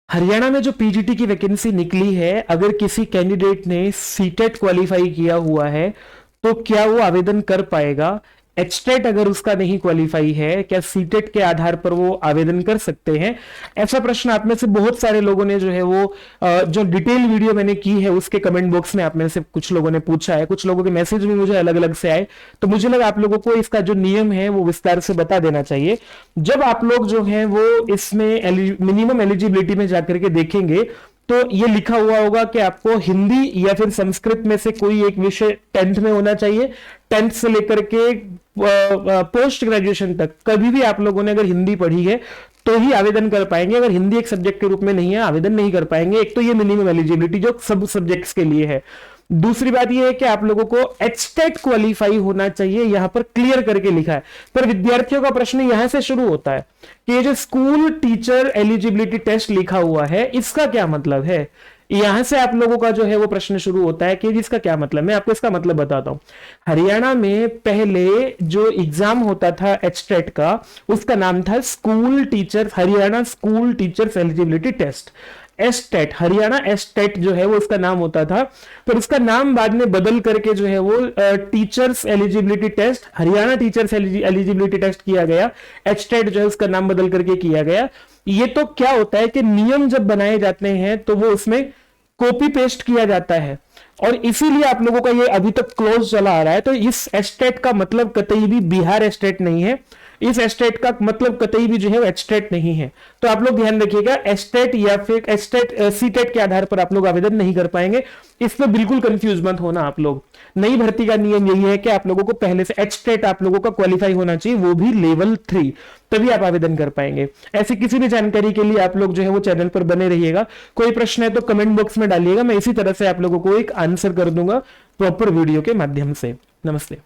हरियाणा में जो पीजीटी की वैकेंसी निकली है, अगर किसी कैंडिडेट ने सीटेट क्वालिफाई किया हुआ है तो क्या वो आवेदन कर पाएगा? एचटेट अगर उसका नहीं क्वालिफाई है, क्या सीटेट के आधार पर वो आवेदन कर सकते हैं? ऐसा प्रश्न आप में से बहुत सारे लोगों ने जो है वो जो डिटेल वीडियो मैंने की है उसके कमेंट बॉक्स में आप में से कुछ लोगों ने पूछा है, कुछ लोगों के मैसेज भी मुझे अलग अलग से आए, तो मुझे लगा आप लोगों को इसका जो नियम है वो विस्तार से बता देना चाहिए। जब आप लोग जो है वो इसमें मिनिमम एलिजिबिलिटी में जाकर के देखेंगे तो ये लिखा हुआ होगा कि आपको हिंदी या फिर संस्कृत में से कोई एक विषय 10th में होना चाहिए। 10th से लेकर के पोस्ट ग्रेजुएशन तक कभी भी आप लोगों ने अगर हिंदी पढ़ी है तो ही आवेदन कर पाएंगे, अगर हिंदी एक सब्जेक्ट के रूप में नहीं है आवेदन नहीं कर पाएंगे। एक तो ये मिनिमम एलिजिबिलिटी जो सब सब्जेक्ट्स के लिए है। दूसरी बात यह है कि आप लोगों को एचटेट क्वालिफाई होना चाहिए, यहां पर क्लियर करके लिखा है। पर विद्यार्थियों का प्रश्न यहां से शुरू होता है कि ये जो स्कूल टीचर एलिजिबिलिटी टेस्ट लिखा हुआ है इसका क्या मतलब है? यहां से आप लोगों का जो है वो प्रश्न शुरू होता है कि इसका क्या मतलब। मैं आपको इसका मतलब बताता हूं। हरियाणा में पहले जो एग्जाम होता था एचटेट का, उसका नाम था school teacher, Haryana school teachers eligibility test, estate, Haryana estate जो है वो उसका नाम होता था। पर उसका नाम बाद में बदल करके जो है वो teachers eligibility test, Haryana teachers eligibility test किया गया। एस्टेट जो है उसका नाम बदल करके किया गया। ये तो क्या होता है कि नियम जब बनाए जाते हैं तो वो उसमें कॉपी पेस्ट किया जाता है, और इसीलिए आप लोगों का ये अभी तक क्लोज चला आ रहा है। तो इस एस्टेट का मतलब कतई भी बिहार एस्टेट नहीं है, इस एस्टेट का मतलब कतई भी जो है एस्टेट नहीं है। तो आप लोग ध्यान रखिएगा, एस्टेट या फिर एस्टेट सीटेट के आधार पर आप लोग आवेदन नहीं कर पाएंगे। इस पर बिल्कुल कंफ्यूज मत होना आप लोग। नई भर्ती का नियम यही है कि आप लोगों को पहले से एस्टेट आप लोगों का क्वालिफाई होना चाहिए, वो भी लेवल 3, तभी आप आवेदन कर पाएंगे। ऐसी किसी भी जानकारी के लिए आप लोग जो है वो चैनल पर बने रहिएगा। कोई प्रश्न है तो कमेंट बॉक्स में डालिएगा, मैं इसी तरह से आप लोगों को एक आंसर कर दूंगा प्रॉपर वीडियो के माध्यम से। नमस्ते।